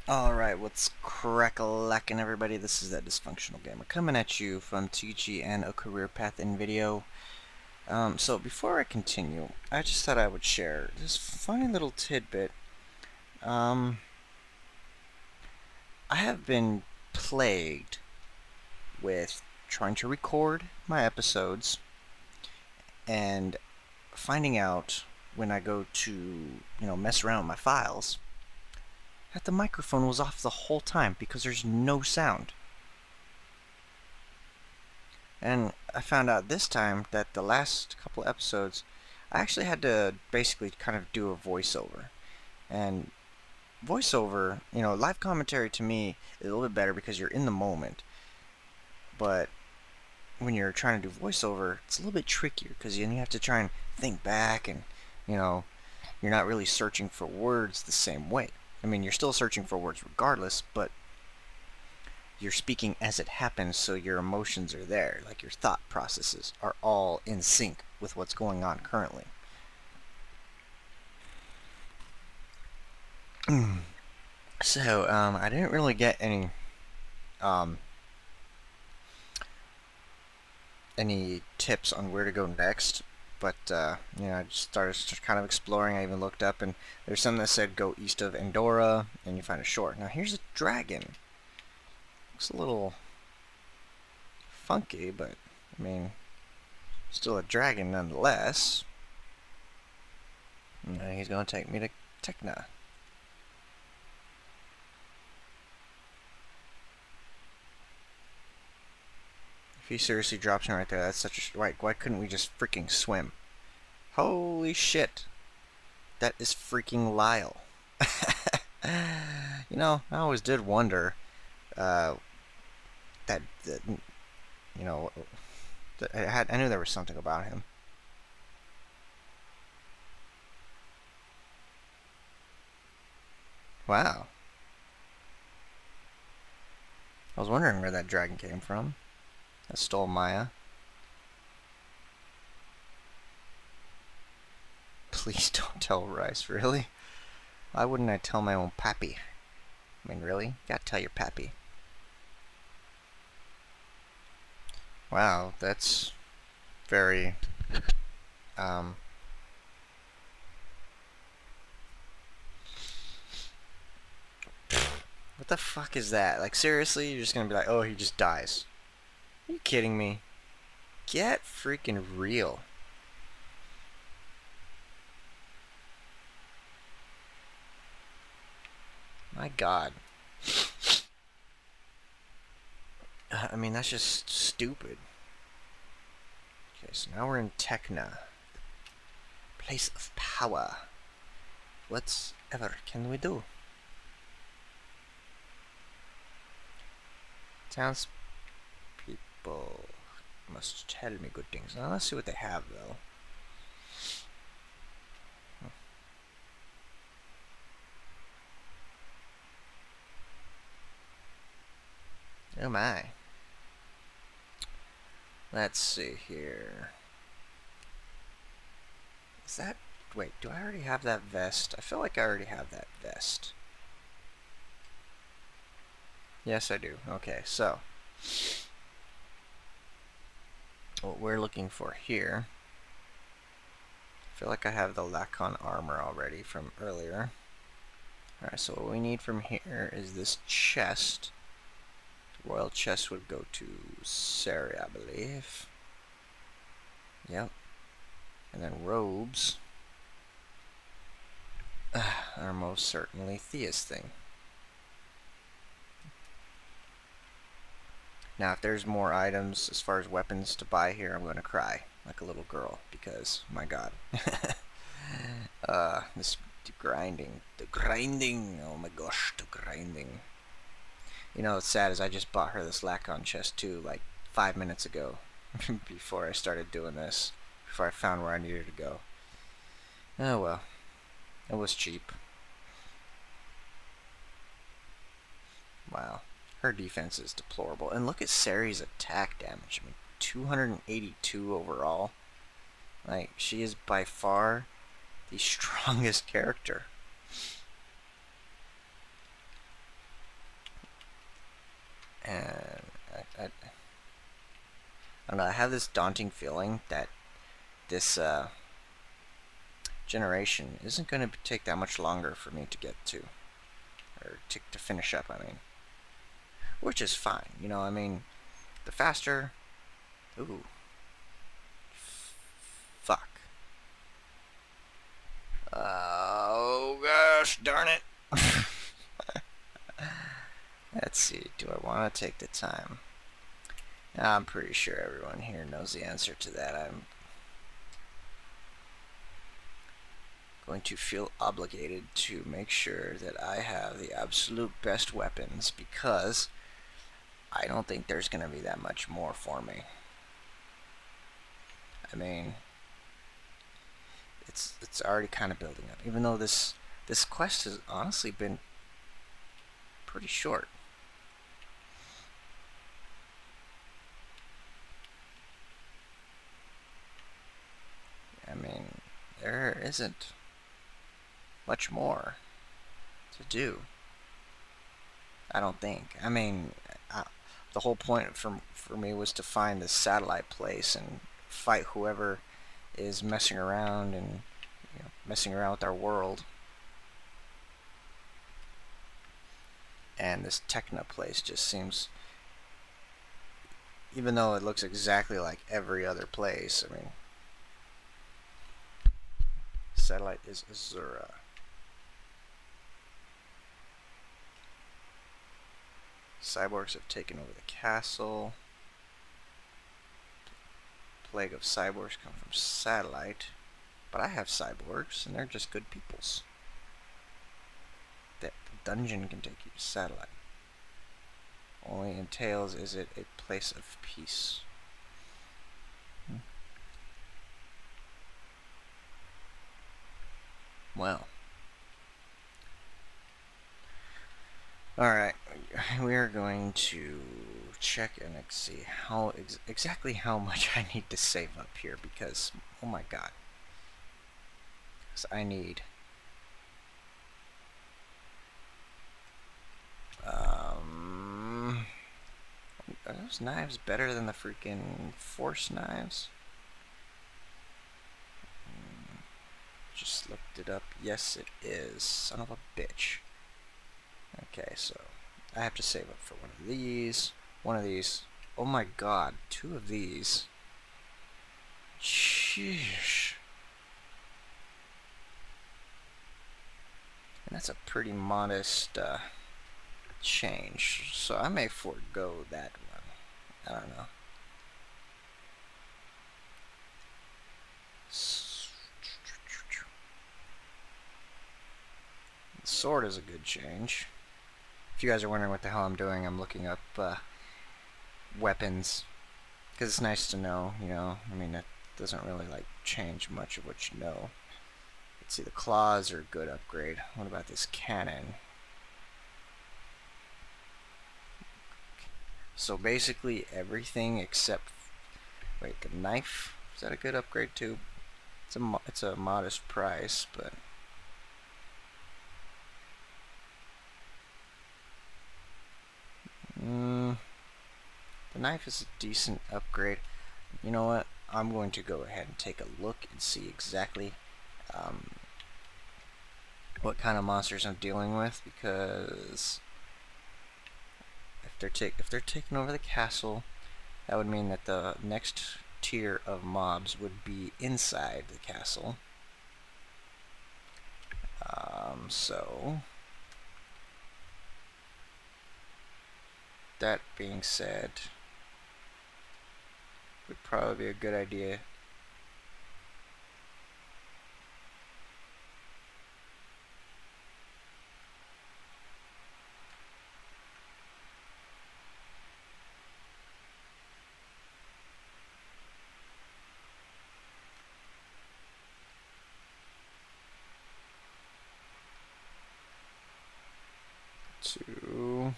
Alright, what's crack-a-lackin' everybody? This is that Dysfunctional Gamer coming at you from TG and a career path in video. So before I continue, I just thought I would share this funny little tidbit. I have been plagued with trying to record my episodes and finding out when I go to, mess around with my files, that the microphone was off the whole time because there's no sound. And I found out this time that the last couple episodes, I actually had to basically kind of do a voiceover. And voiceover, live commentary to me is a little bit better because you're in the moment. But when you're trying to do voiceover, it's a little bit trickier because you have to try and think back and, you're not really searching for words the same way. I mean, you're still searching for words regardless, but you're speaking as it happens, so your emotions are there. Like, your thought processes are all in sync with what's going on currently. So, I didn't really get any tips on where to go next, but, I just started kind of exploring. I even looked up, and there's some that said go east of Andorra, and you find a shore. Now, here's a dragon. Looks a little funky, but, I mean, still a dragon nonetheless. And he's going to take me to Tekna. If he seriously drops me right there, that's such a... Why couldn't we just freaking swim? Holy shit. That is freaking Lyle. I always did wonder, I knew there was something about him. Wow. I was wondering where that dragon came from. That stole Maya. Please don't tell Rice, really? Why wouldn't I tell my own pappy? I mean, really? You gotta tell your pappy. Wow, that's very, what the fuck is that? Like, seriously? You're just gonna be like, oh, he just dies. Are you kidding me? Get freaking real. My god. I mean, that's just stupid. Okay, so now we're in Tekna. Place of power. Whatever can we do? Townspeople must tell me good things. Now let's see what they have, though. Oh my. Let's see here. Is that... Wait, do I already have that vest? I feel like I already have that vest. Yes, I do. Okay, so what we're looking for here... I feel like I have the Layan armor already from earlier. Alright, so what we need from here is this chest. The royal chest would go to Sari, I believe. Yep. And then robes are most certainly Thea's thing. Now, if there's more items as far as weapons to buy here, I'm going to cry like a little girl because, my god. This the grinding, oh my gosh, the grinding. What's sad is I just bought her this Layan chest too, like 5 minutes ago, before I started doing this, before I found where I needed to go. Oh well, it was cheap. Wow, her defense is deplorable. And look at Sari's attack damage. I mean, 282 overall. Like, she is by far the strongest character. I don't know, I have this daunting feeling that this generation isn't going to take that much longer for me to get to, or to finish up, I mean. Which is fine, you know, I mean, the faster... Ooh. Fuck. Oh gosh, darn it. Let's see, do I want to take the time? I'm pretty sure everyone here knows the answer to that. I'm going to feel obligated to make sure that I have the absolute best weapons, because I don't think there's going to be that much more for me. I mean, it's already kind of building up, even though this quest has honestly been pretty short. I mean, there isn't much more to do, I don't think. I mean, the whole point for me was to find this satellite place and fight whoever is messing around and, you know, messing around with our world. And this Techna place just seems, even though it looks exactly like every other place, I mean, satellite is Azura. Cyborgs have taken over the castle. Plague of cyborgs come from satellite. But I have cyborgs, and they're just good peoples. The dungeon can take you to satellite. Only in Tales is it a place of peace. Well. Alright, we are going to check and see how exactly how much I need to save up here, because, oh my god. Because I need... Are those knives better than the freaking force knives? Just looked it up. Yes, it is. Son of a bitch. Okay, so I have to save up for one of these. One of these. Oh my god, two of these. Sheesh. And that's a pretty modest change. So I may forego that one. I don't know. The sword is a good change. If you guys are wondering what the hell I'm doing, I'm looking up weapons, because it's nice to know, you know. I mean, that doesn't really like change much of what you know. Let's see, the claws are a good upgrade. What about this cannon? So basically everything except, wait, the knife, is that a good upgrade too? It's a modest price, but the knife is a decent upgrade. You know what? I'm going to go ahead and take a look and see exactly what kind of monsters I'm dealing with, because if they're taking over the castle, that would mean that the next tier of mobs would be inside the castle. So that being said, would probably be a good idea to...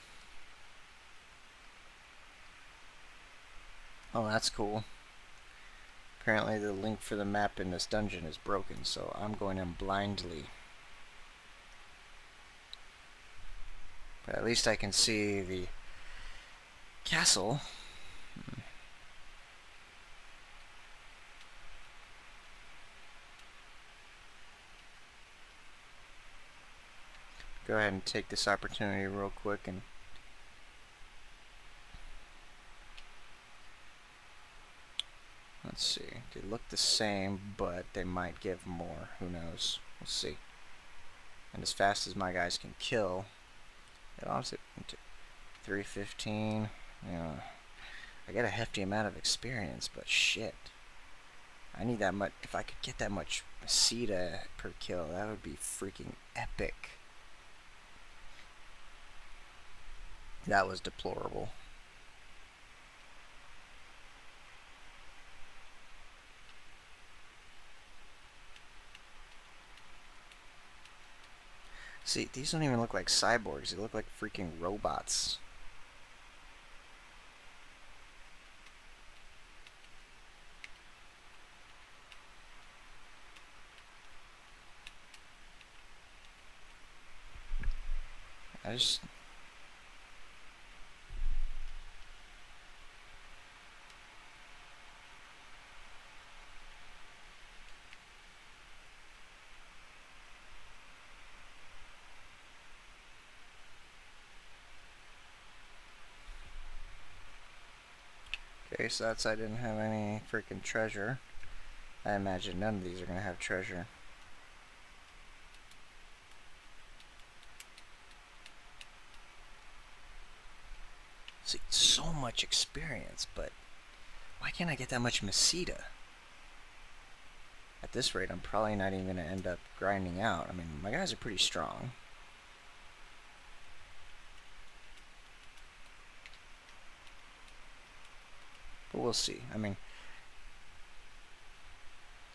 Oh, that's cool. Apparently the link for the map in this dungeon is broken, so I'm going in blindly. But at least I can see the castle. go ahead and take this opportunity real quick and let's see. They look the same, but they might give more. Who knows? We'll see. And as fast as my guys can kill, it honestly 315. Yeah, I get a hefty amount of experience, but shit, I need that much. If I could get that much Mesita per kill, that would be freaking epic. That was deplorable. See, these don't even look like cyborgs. They look like freaking robots. I just... Okay, so that's I didn't have any freaking treasure. I imagine none of these are going to have treasure. See, so much experience, but why can't I get that much Mesita? At this rate, I'm probably not even going to end up grinding out. I mean, my guys are pretty strong. But we'll see. I mean,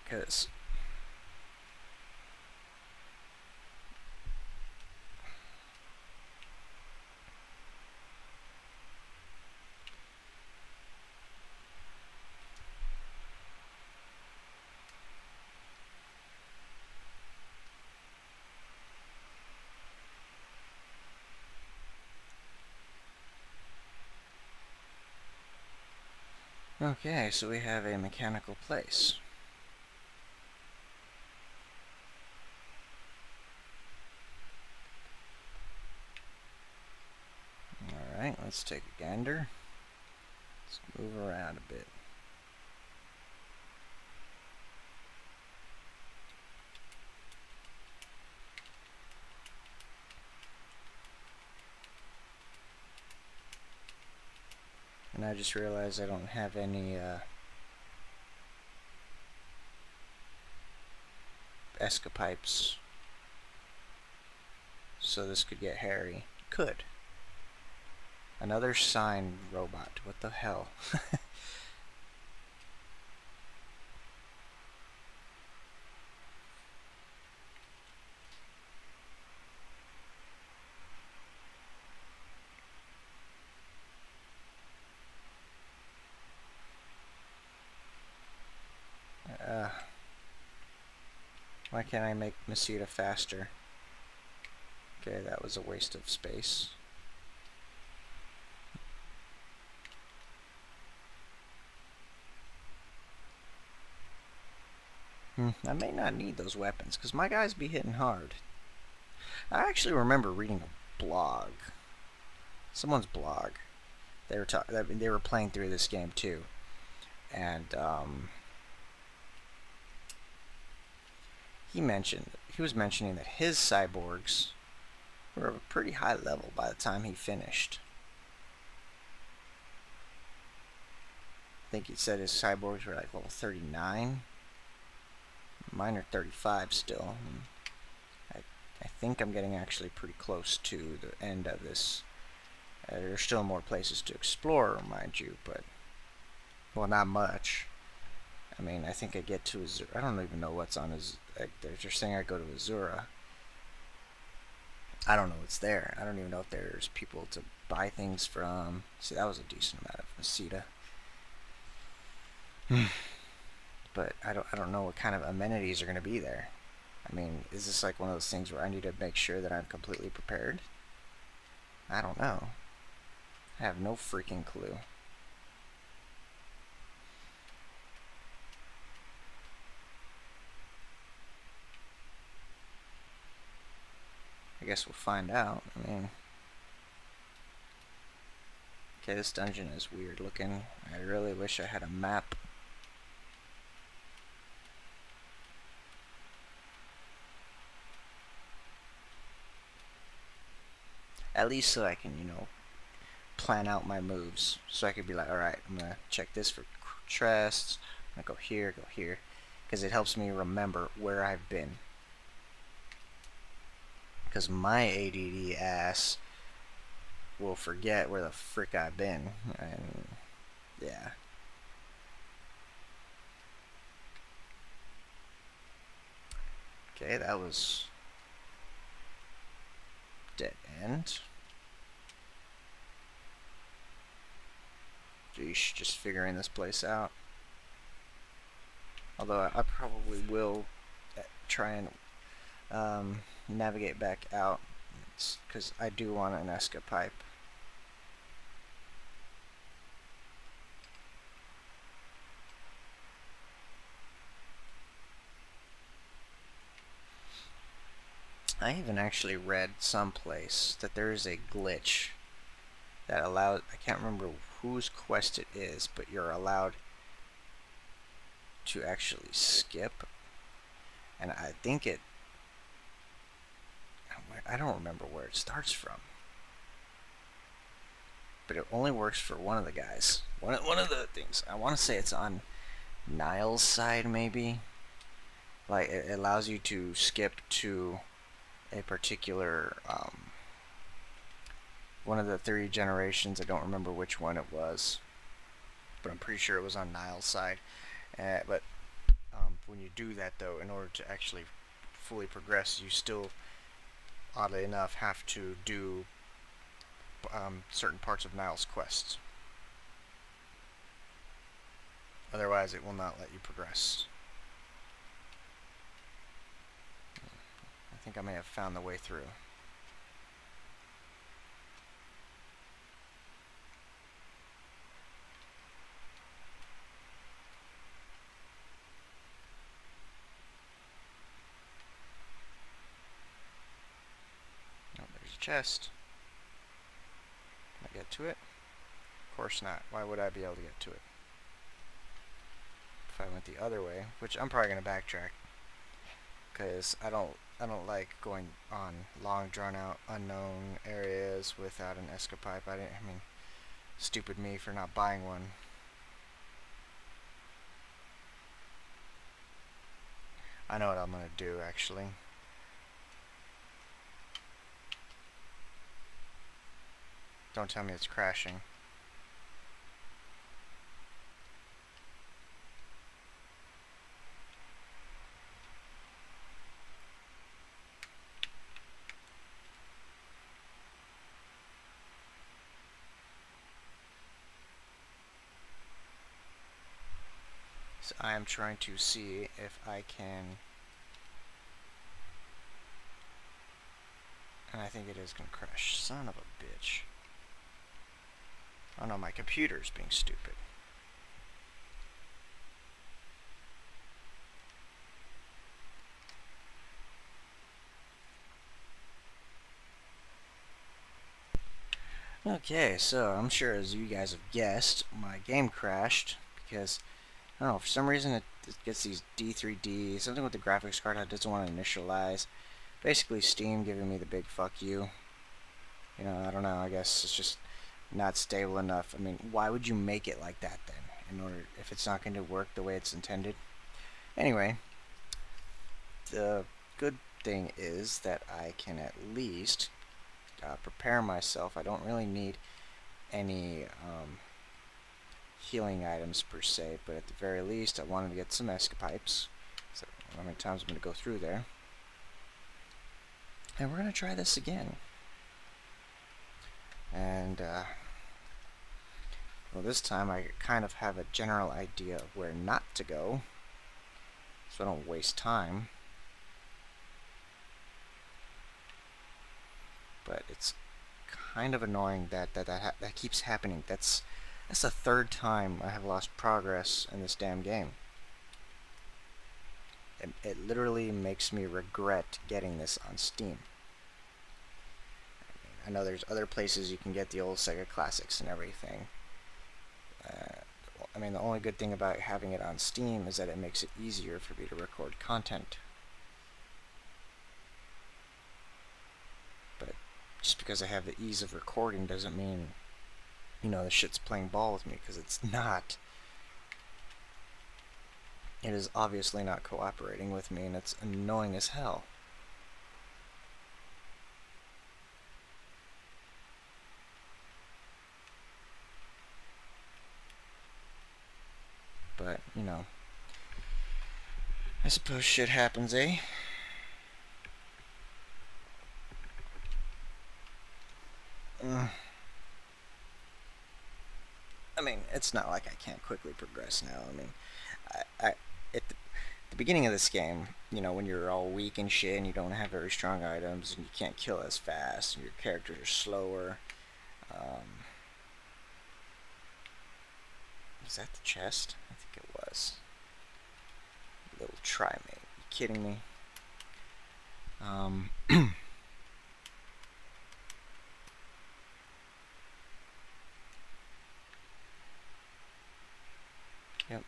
because... Okay, so we have a mechanical place. Alright, let's take a gander. Let's move around a bit. And I just realized I don't have any escapipes. So this could get hairy. Could. Another sign robot. What the hell? Why can't I make Mesita faster? Okay, that was a waste of space. I may not need those weapons, because my guys be hitting hard. I actually remember reading a blog. Someone's blog. They were playing through this game too. And he was mentioning that his cyborgs were of a pretty high level by the time he finished. I think he said his cyborgs were like level 39. Mine are 35 still. I think I'm getting actually pretty close to the end of this. There's still more places to explore, mind you, but well, not much. I mean, I think I get to Azura. I don't even know what's on Azura. They're just saying I go to Azura. I don't know what's there. I don't even know if there's people to buy things from. See, that was a decent amount of Mesita. But I don't know what kind of amenities are going to be there. I mean, is this like one of those things where I need to make sure that I'm completely prepared? I don't know. I have no freaking clue. I guess we'll find out. I mean, okay, this dungeon is weird looking. I really wish I had a map. At least so I can, you know, plan out my moves. So I could be like, alright, I'm gonna check this for chests. I'm gonna go here, because it helps me remember where I've been. Because my ADD ass will forget where the frick I've been. And yeah. Okay, that was dead end. Geesh, just figuring this place out. Although I probably will try and navigate back out, because I do want an escapipe. I even actually read someplace that there is a glitch that allows, I can't remember whose quest it is, but you're allowed to actually skip. And I think it, I don't remember where it starts from, but it only works for one of the guys. One of the things, I want to say it's on Niall's side, maybe. Like, it allows you to skip to a particular one of the 3 generations. I don't remember which one it was, but I'm pretty sure it was on Niall's side. But when you do that, though, in order to actually fully progress, you still, oddly enough, have to do certain parts of Niall's quests. Otherwise, it will not let you progress. I think I may have found the way through. Oh, there's a chest. Can I get to it? Of course not. Why would I be able to get to it? If I went the other way, which I'm probably going to backtrack, because I don't like going on long, drawn-out, unknown areas without an escapipe. I mean, stupid me for not buying one. I know what I'm gonna do, actually. Don't tell me it's crashing. So I am trying to see if I can, and I think it is gonna crash. Son of a bitch. Oh no, my computer's being stupid. Okay, so I'm sure as you guys have guessed, my game crashed because, I don't know, for some reason it gets these D3D, something with the graphics card that doesn't want to initialize. Basically Steam giving me the big fuck you. You know, I don't know, I guess it's just not stable enough. I mean, why would you make it like that then, in order, if it's not going to work the way it's intended? Anyway, the good thing is that I can at least prepare myself. I don't really need any healing items per se, but at the very least I wanted to get some escapipes. So how many times I'm going to go through there. And we're going to try this again. And well, this time I kind of have a general idea of where not to go, so I don't waste time. But it's kind of annoying that keeps happening. That's the 3rd time I have lost progress in this damn game. It literally makes me regret getting this on Steam. I know there's other places you can get the old Sega Classics and everything. I mean, the only good thing about having it on Steam is that it makes it easier for me to record content. But just because I have the ease of recording doesn't mean, you know, the shit's playing ball with me, because it's not. It is obviously not cooperating with me, and it's annoying as hell. But, you know, I suppose shit happens, eh? I mean, it's not like I can't quickly progress now. I mean, at the beginning of this game, you know, when you're all weak and shit and you don't have very strong items and you can't kill as fast and your characters are slower. Was that the chest? I think it was. Little try mate. You kidding me? Yep.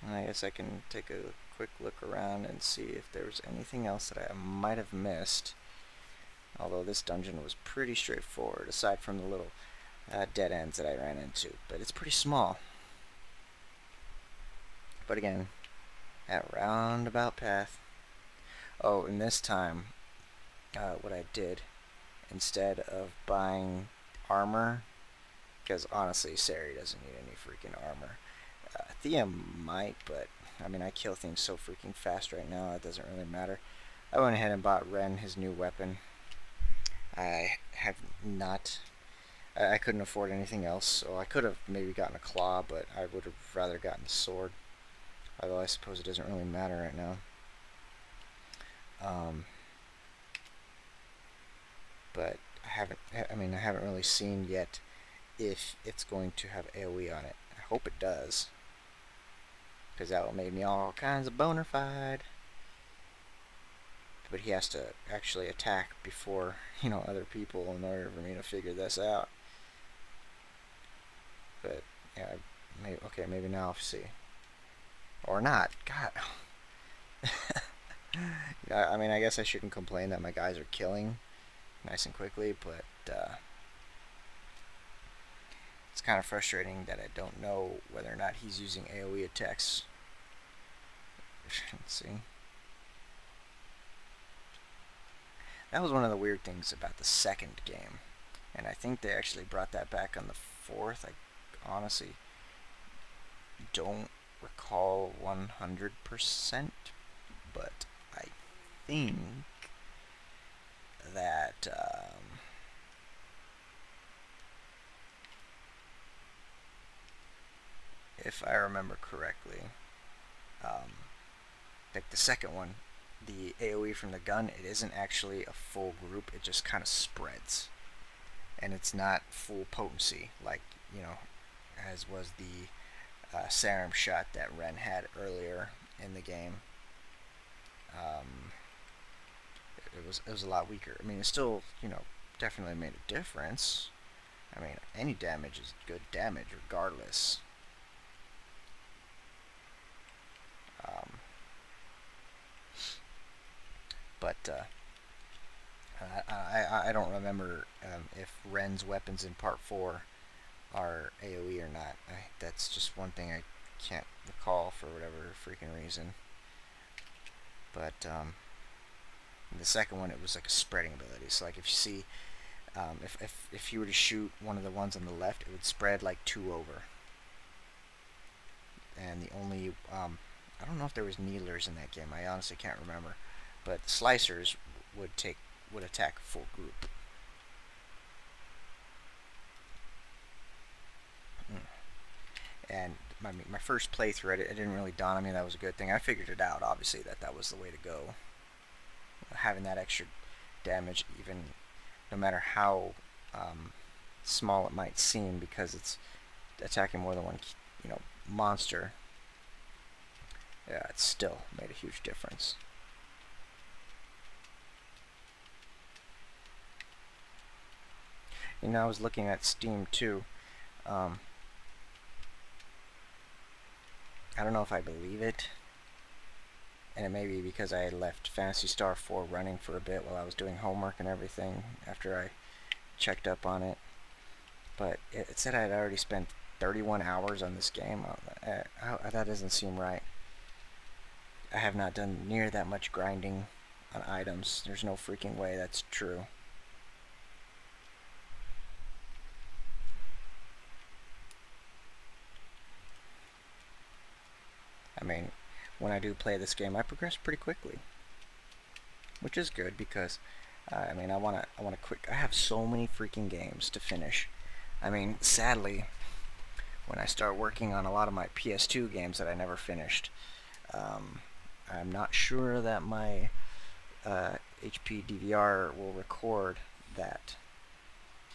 And I guess I can take a quick look around and see if there's anything else that I might have missed. Although this dungeon was pretty straightforward, aside from the little dead ends that I ran into. But it's pretty small. But again, that roundabout path. Oh, and this time, what I did, instead of buying armor, because honestly, Sari doesn't need any freaking armor. Thea might, but I mean, I kill things so freaking fast right now, it doesn't really matter. I went ahead and bought Ren his new weapon. I have not. I couldn't afford anything else, so I could have maybe gotten a claw, but I would have rather gotten the sword. Although I suppose it doesn't really matter right now. But I haven't really seen yet if it's going to have AoE on it. I hope it does, because that will make me all kinds of boner fied. But he has to actually attack before, you know, other people in order for me to figure this out. But yeah, maybe now I'll see, or not. God. Yeah, I mean, I guess I shouldn't complain that my guys are killing nice and quickly, but it's kind of frustrating that I don't know whether or not he's using AoE attacks. Let's see. That was one of the weird things about the second game, and I think they actually brought that back on the fourth. I honestly don't recall 100%, but I think that if I remember correctly, like the second one, the AoE from the gun, it isn't actually a full group, it just kind of spreads. And it's not full potency, like, you know, as was the Siren shot that Ren had earlier in the game. It was a lot weaker. I mean, it still, you know, definitely made a difference. I mean, any damage is good damage regardless. But I don't remember if Ren's weapons in Part 4 are AoE or not. That's just one thing I can't recall for whatever freaking reason. But the second one, it was like a spreading ability. So like if you see, if you were to shoot one of the ones on the left, it would spread like 2 over. And the only, I don't know if there was needlers in that game. I honestly can't remember. But slicers would attack a full group. And my first playthrough, it didn't really dawn on me that was a good thing. I figured it out, obviously, that was the way to go. Having that extra damage, even no matter how small it might seem, because it's attacking more than one, you know, monster. Yeah, it still made a huge difference. You know, I was looking at Steam too. I don't know if I believe it, and it may be because I left Phantasy Star 4 running for a bit while I was doing homework and everything after I checked up on it. But it said I had already spent 31 hours on this game. That doesn't seem right. I have not done near that much grinding on items. There's no freaking way that's true. I mean, when I do play this game, I progress pretty quickly, which is good because, I mean, I wanna quick. I have so many freaking games to finish. I mean, sadly, when I start working on a lot of my PS2 games that I never finished, I'm not sure that my HP DVR will record that,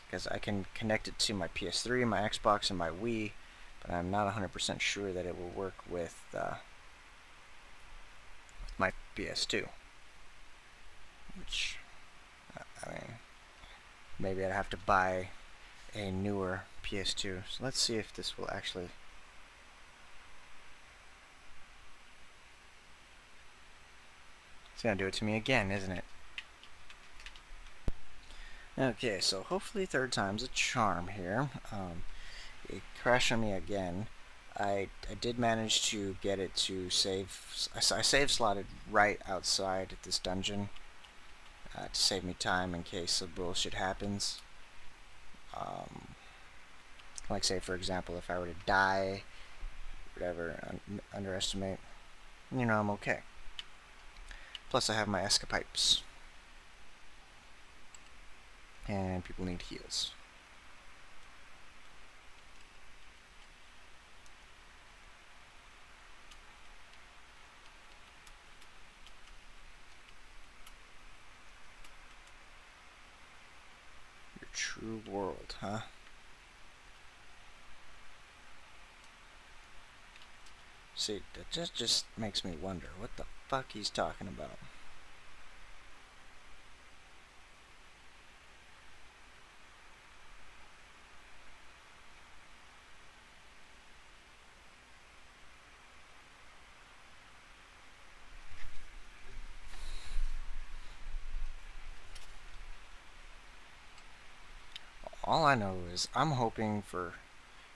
because I can connect it to my PS3, my Xbox, and my Wii, but I'm not 100% sure that it will work with my PS2. Which, I mean, maybe I'd have to buy a newer PS2. So let's see if this will actually... It's gonna do it to me again, isn't it? Okay, so hopefully third time's a charm here. It crashed on me again. I did manage to get it to save. I save slotted right outside this dungeon to save me time in case some bullshit happens. Like, say for example, if I were to die, whatever, underestimate, you know, I'm okay. Plus I have my escapipes. And people need heals. Your true world, huh? See, that just makes me wonder what the fuck he's talking about. All I know is I'm hoping for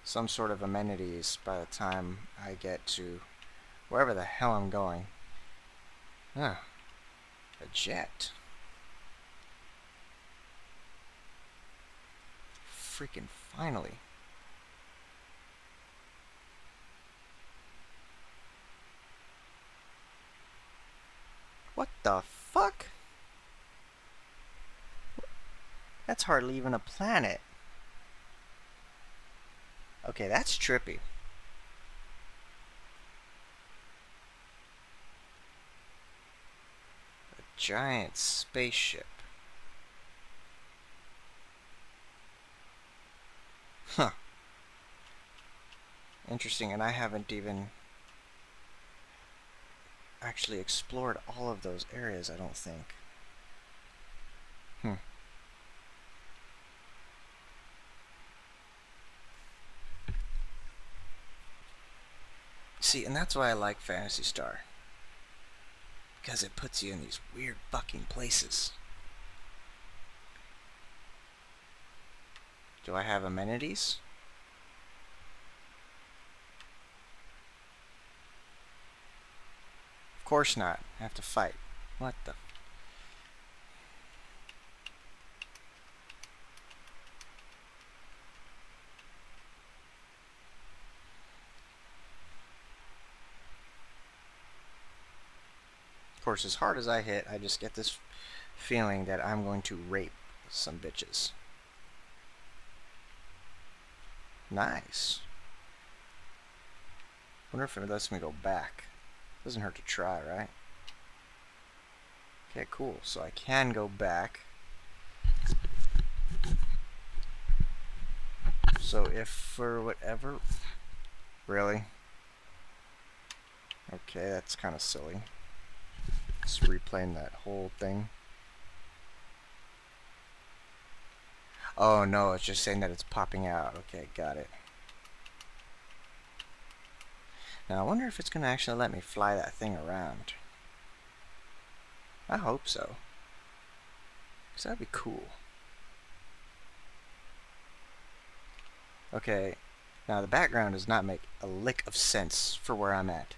some sort of amenities by the time I get to wherever the hell I'm going. Ah, a jet. Freaking finally. What the fuck? That's hardly even a planet. Okay, that's trippy. A giant spaceship. Huh. Interesting, and I haven't even actually explored all of those areas, I don't think. See, and that's why I like Phantasy Star. Because it puts you in these weird fucking places. Do I have amenities? Of course not. I have to fight. What the... Of course, as hard as I hit, I just get this feeling that I'm going to rape some bitches. Nice. Wonder if it lets me go back. Doesn't hurt to try, right? Okay, cool. So I can go back. So if for whatever... Really? Okay, that's kind of silly. Just replaying that whole thing. Oh no, it's just saying that it's popping out. Okay, got it. Now I wonder if it's going to actually let me fly that thing around. I hope so. Because that'd be cool. Okay, now the background does not make a lick of sense for where I'm at.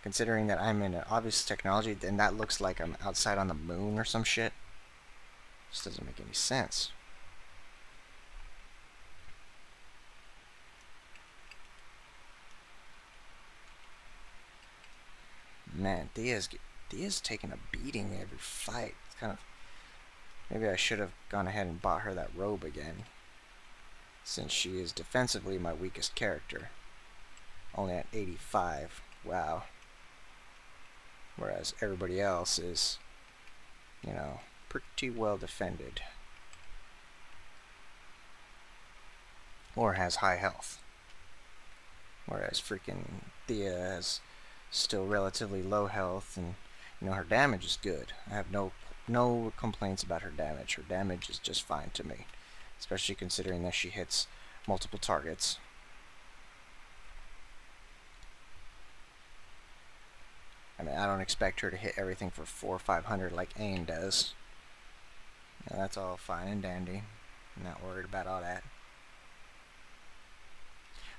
Considering that I'm in an obvious technology, then that looks like I'm outside on the moon or some shit. This doesn't make any sense. Man, Thea's taking a beating every fight. It's kind of... Maybe I should have gone ahead and bought her that robe again, since she is defensively my weakest character. Only at 85. Wow. Whereas everybody else is, you know, pretty well defended. Or has high health. Whereas freaking Thea has still relatively low health, and you know, her damage is good. I have no complaints about her damage. Her damage is just fine to me, especially considering that she hits multiple targets. I mean, I don't expect her to hit everything for 400 or 500 like Ain does. Now, that's all fine and dandy. I'm not worried about all that.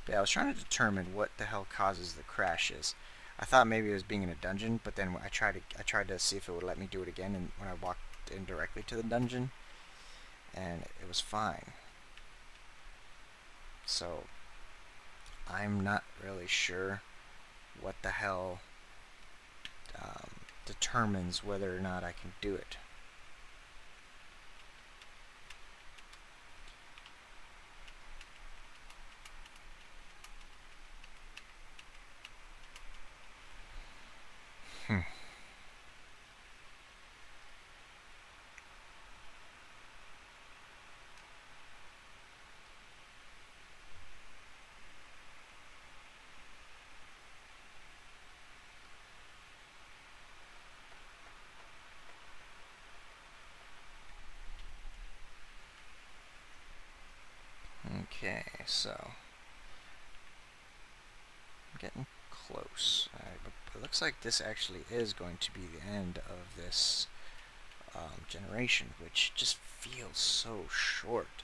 But yeah, I was trying to determine what the hell causes the crashes. I thought maybe it was being in a dungeon, but then I tried to see if it would let me do it again, and when I walked in directly to the dungeon, and it was fine. So I'm not really sure what the hell determines whether or not I can do it. Okay, so I'm getting close. But it looks like this actually is going to be the end of this generation, which just feels so short.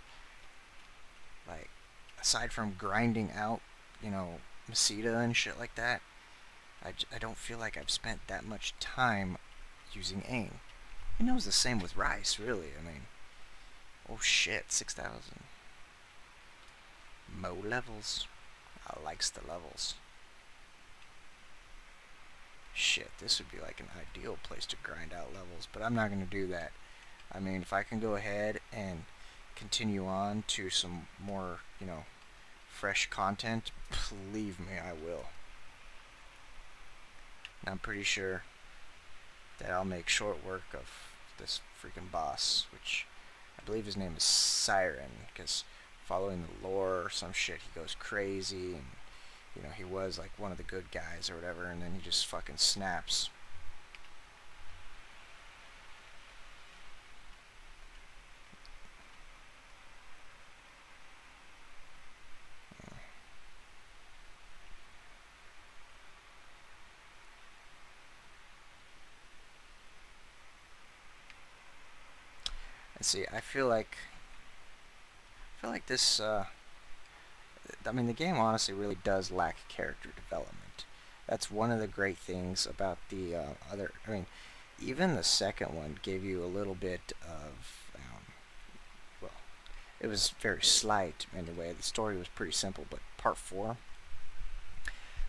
Like, aside from grinding out, you know, Masita and shit like that, I don't feel like I've spent that much time using Ain. And it was the same with Rice, really. I mean, oh shit, 6,000. Mo levels. I likes the levels. Shit, this would be like an ideal place to grind out levels, but I'm not going to do that. I mean, if I can go ahead and continue on to some more, you know, fresh content, believe me, I will. And I'm pretty sure that I'll make short work of this freaking boss, which I believe his name is Siren, because following the lore or some shit, he goes crazy, and you know, he was like one of the good guys or whatever, and then he just fucking snaps. And see, I feel like this I mean, the game honestly really does lack character development. That's one of the great things about the other. I mean, even the second one gave you a little bit of, well, it was very slight anyway. The story was pretty simple, but part 4,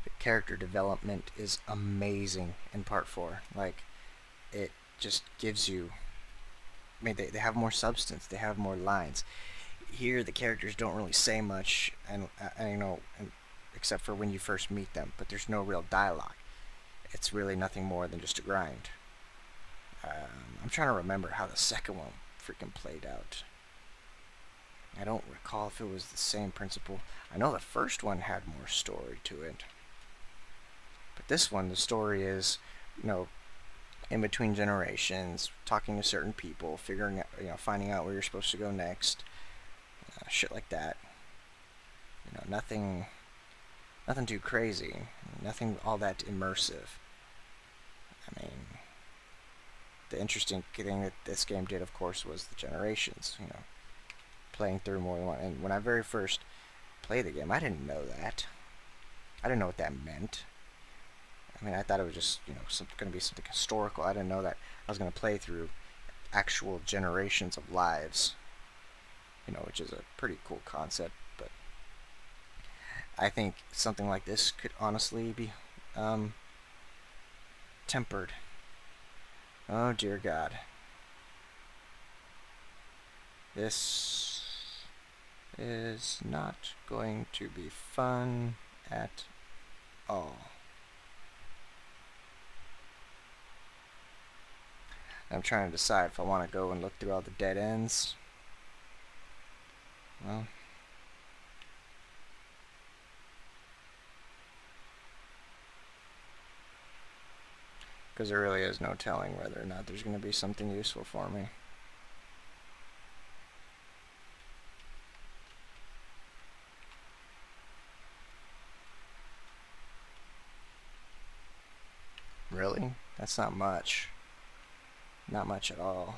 the character development is amazing in part 4. Like, it just gives you. I mean, they have more substance. They have more lines. Here the characters don't really say much, and you know, except for when you first meet them, but there's no real dialogue. It's really nothing more than just a grind. I'm trying to remember how the second one freaking played out. I don't recall if it was the same principle. I know the first one had more story to it, but this one, the story is, you know, in between generations, talking to certain people, figuring out, you know, finding out where you're supposed to go next. shit like that. You know, nothing too crazy, nothing all that immersive. I mean, the interesting thing that this game did, of course, was the generations. You know, playing through more than one. And when I very first played the game, I didn't know that. I didn't know what that meant. I mean, I thought it was just, you know, going to be something historical. I didn't know that I was going to play through actual generations of lives. You know, which is a pretty cool concept. But I think something like this could honestly be tempered. Oh dear God. This is not going to be fun at all. I'm trying to decide if I want to go and look through all the dead ends. Well, because there really is no telling whether or not there's going to be something useful for me. Really? That's not much. Not much at all.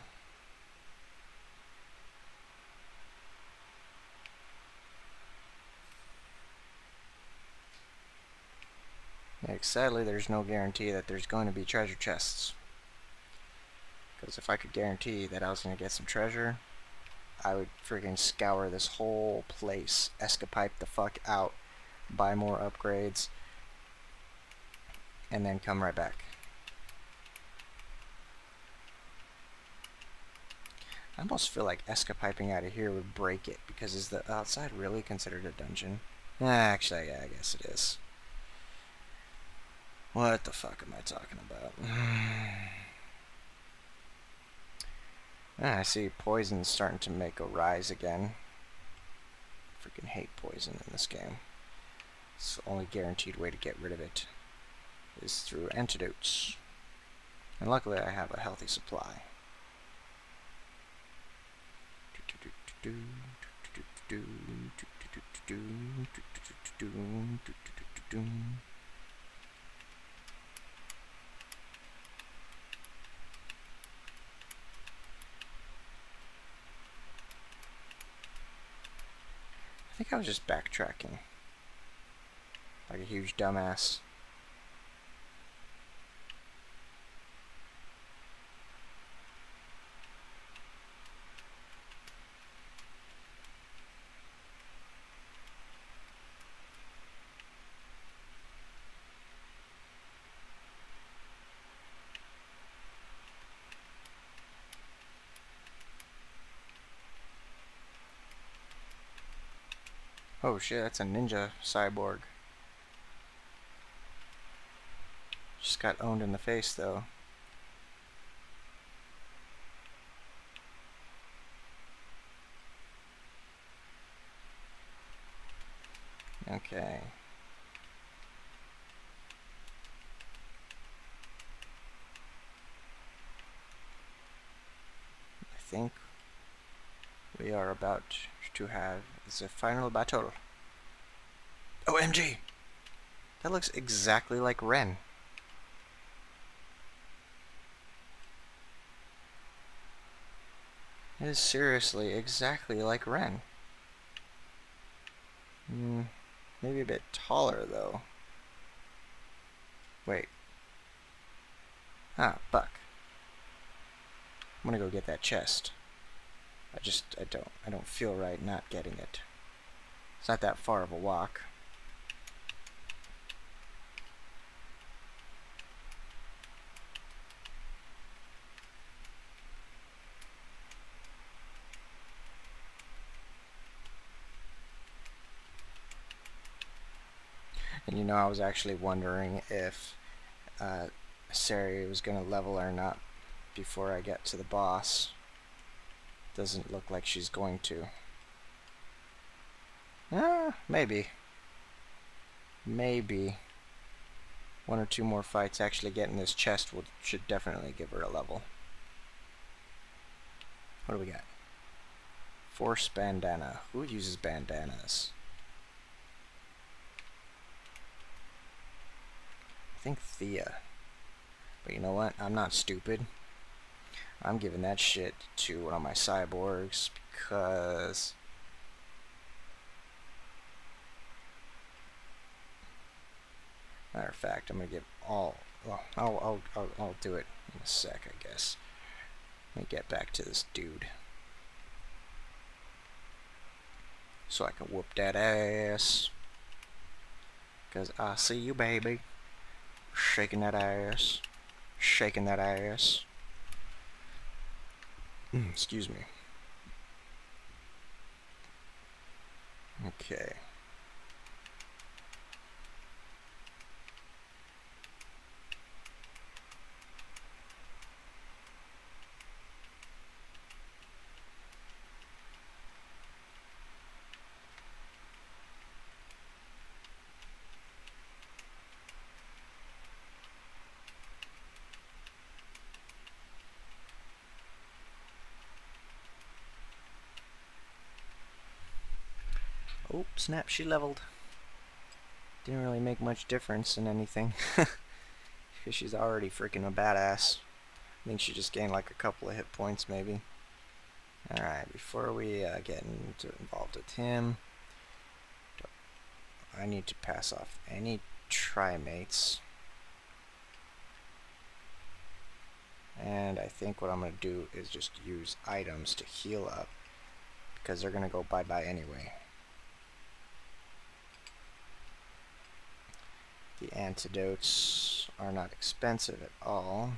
Yeah, sadly, there's no guarantee that there's going to be treasure chests. Because if I could guarantee that I was going to get some treasure, I would freaking scour this whole place, escapipe the fuck out, buy more upgrades, and then come right back. I almost feel like escapiping out of here would break it, because is the outside really considered a dungeon? Actually, yeah, I guess it is. What the fuck am I talking about? I see poison's starting to make a rise again. Freaking hate poison in this game. It's the only guaranteed way to get rid of it is through antidotes. And luckily I have a healthy supply. I think I was just backtracking like a huge dumbass. Oh shit, that's a ninja cyborg. Just got owned in the face though. Okay. I think we are about to have the final battle. OMG! That looks exactly like Ren. It is seriously exactly like Ren. Maybe a bit taller though. Wait. Ah, buck. I'm gonna go get that chest. I don't feel right not getting it. It's not that far of a walk. And you know, I was actually wondering if Sari was gonna level or not before I get to the boss. Doesn't look like she's going to. Maybe. Maybe. One or two more fights actually getting this chest should definitely give her a level. What do we got? Force bandana. Who uses bandanas? I think Thea. But you know what? I'm not stupid. I'm giving that shit to one of my cyborgs because matter of fact, I'm gonna give all. Well, I'll do it in a sec, I guess. Let me get back to this dude so I can whoop that ass. Cause I see you, baby, shaking that ass, shaking that ass. Excuse me. Okay. Oh, snap, she leveled. Didn't really make much difference in anything. Because she's already freaking a badass. I think she just gained like a couple of hit points, maybe. Alright, before we get involved with him, I need to pass off any trimates. And I think what I'm going to do is just use items to heal up, because they're going to go bye-bye anyway. The antidotes are not expensive at all.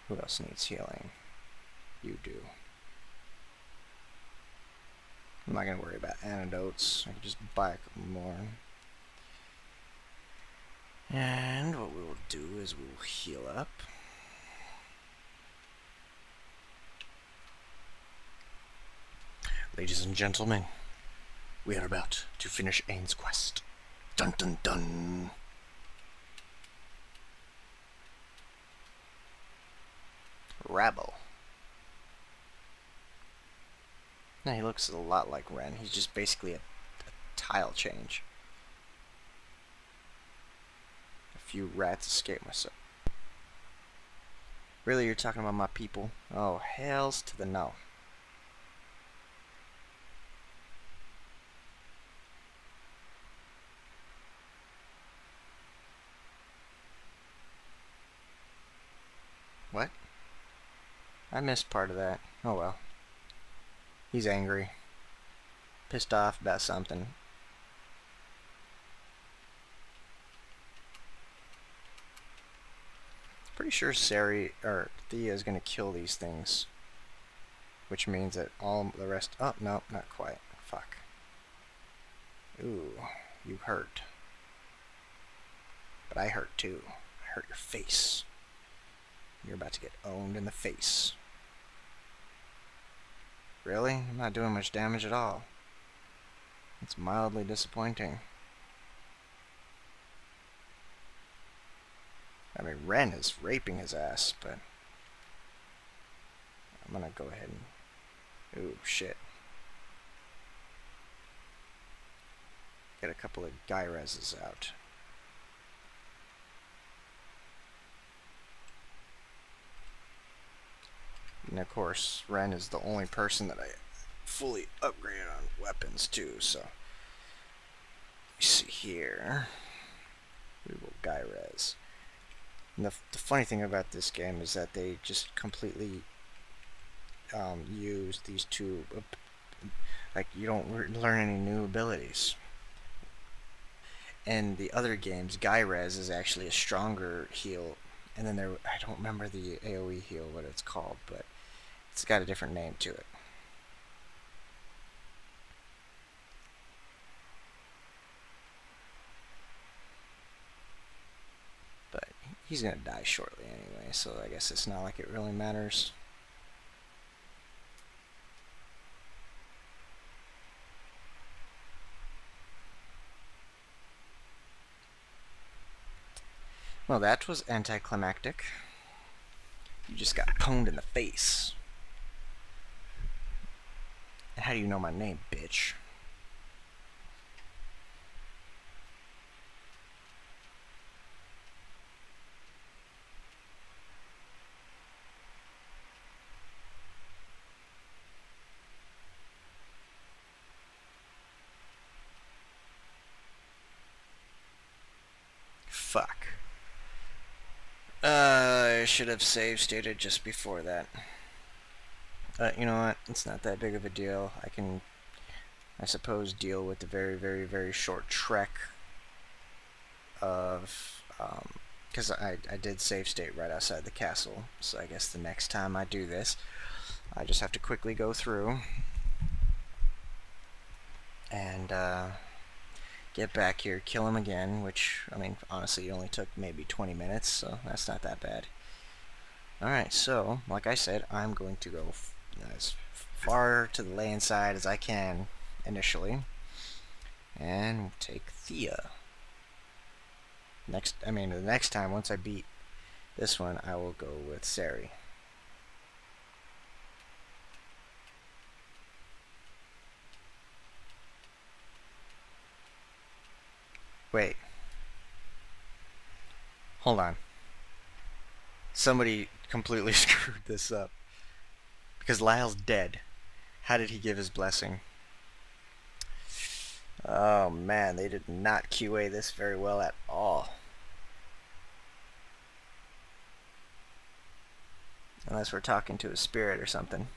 Who else needs healing? You do. I'm not going to worry about antidotes. I can just buy a couple more. And what we will do is we will heal up. Ladies and gentlemen, we are about to finish Ain's quest. Dun dun dun! Rabble. Now he looks a lot like Ren. He's just basically a tile change. A few rats escaped myself. Really, you're talking about my people? Oh, hells to the no. What? I missed part of that. Oh well. He's angry. Pissed off about something. Pretty sure Sari or Thea is gonna kill these things. Which means that all the rest. Oh, no, not quite. Fuck. Ooh, you hurt. But I hurt too. I hurt your face. You're about to get owned in the face. Really? I'm not doing much damage at all. It's mildly disappointing. I mean, Ren is raping his ass, but I'm gonna go ahead and... Ooh, shit. Get a couple of guy reses out. And of course, Ren is the only person that I fully upgraded on weapons too, so... Let me see here. We will guy res. And the funny thing about this game is that they just completely use these two, like you don't learn any new abilities. In the other games, guy res is actually a stronger heal, and then I don't remember the AoE heal, what it's called, but it's got a different name to it. But he's gonna die shortly anyway, so I guess it's not like it really matters. Well, that was anticlimactic. You just got pwned in the face. How do you know my name, bitch? Fuck. I should have save stated just before that. You know what? It's not that big of a deal. I can, I suppose, deal with the very, very, very short trek of, because I did save state right outside the castle, so I guess the next time I do this, I just have to quickly go through and get back here, kill him again, which, I mean, honestly, only took maybe 20 minutes, so that's not that bad. Alright, so, like I said, I'm going to go as far to the Layan side as I can initially, and take Thea. The next time, once I beat this one, I will go with Sari. Wait. Hold on. Somebody completely screwed this up. Because Lyle's dead. How did he give his blessing? Oh man, they did not QA this very well at all. Unless we're talking to a spirit or something.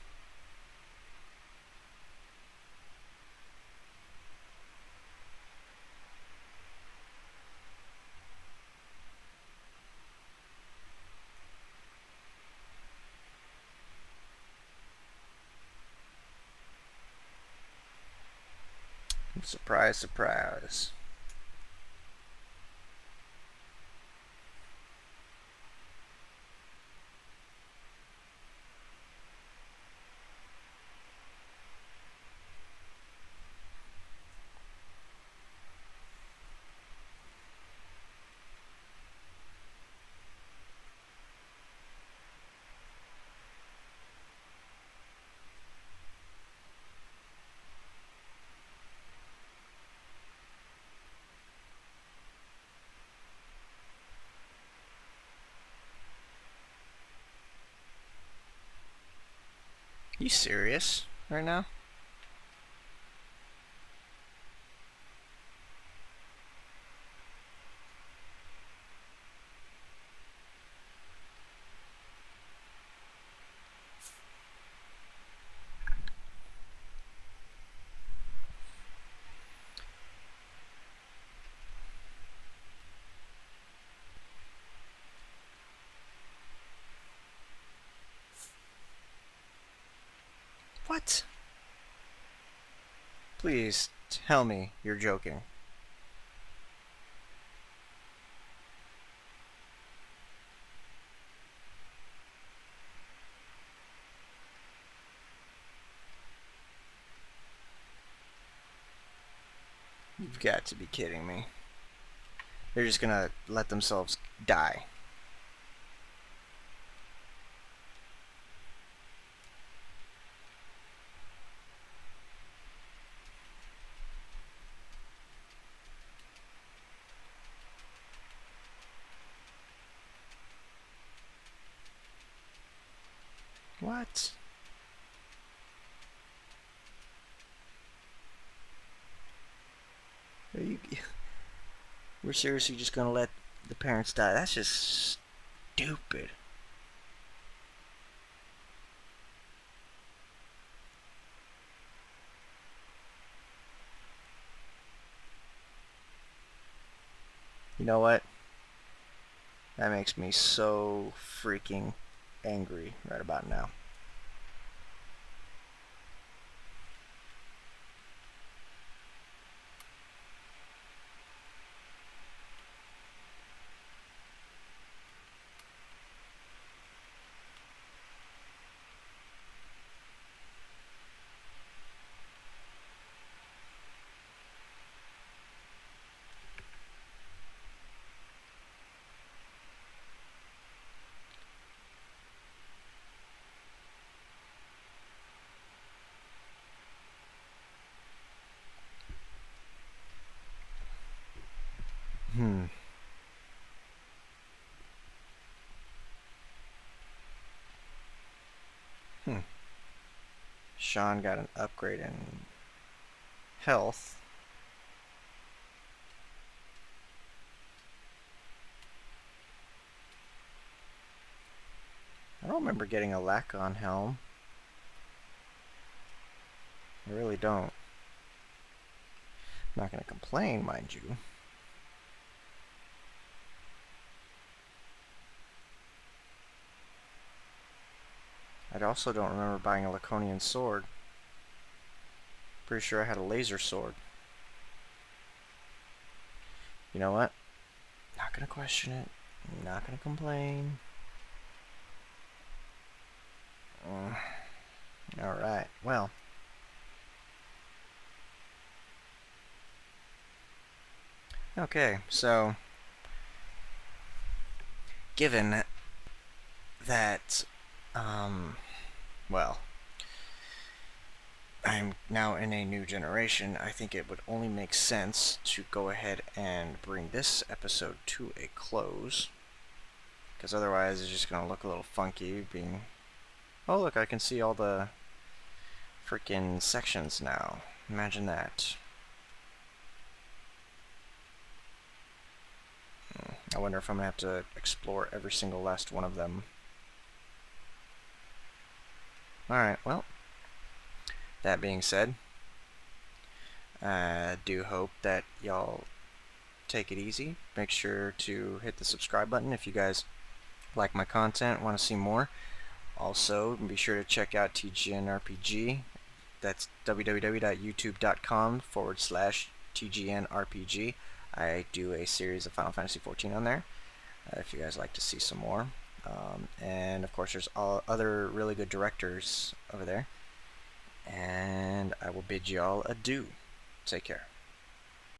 Surprise, surprise. You serious right now? What? Please tell me you're joking. You've got to be kidding me. They're just gonna let themselves die. What? Are you... We're seriously just gonna let the parents die? That's just stupid. You know what? That makes me so freaking angry right about now. Sean got an upgrade in health. I don't remember getting a Layan helm. I really don't. I'm not going to complain, mind you. I also don't remember buying a Laconian sword. Pretty sure I had a laser sword. You know what? Not gonna question it. Not gonna complain. Alright, well. Okay, so given that, well, I'm now in a new generation, I think it would only make sense to go ahead and bring this episode to a close. Because otherwise it's just going to look a little funky being... Oh look, I can see all the freaking sections now. Imagine that. I wonder if I'm going to have to explore every single last one of them. Alright, well, that being said, I do hope that y'all take it easy. Make sure to hit the subscribe button if you guys like my content, want to see more. Also, be sure to check out TGNRPG. That's www.youtube.com/TGNRPG. I do a series of Final Fantasy XIV on there, if you guys like to see some more. And of course, there's all other really good directors over there. And I will bid y'all adieu. Take care.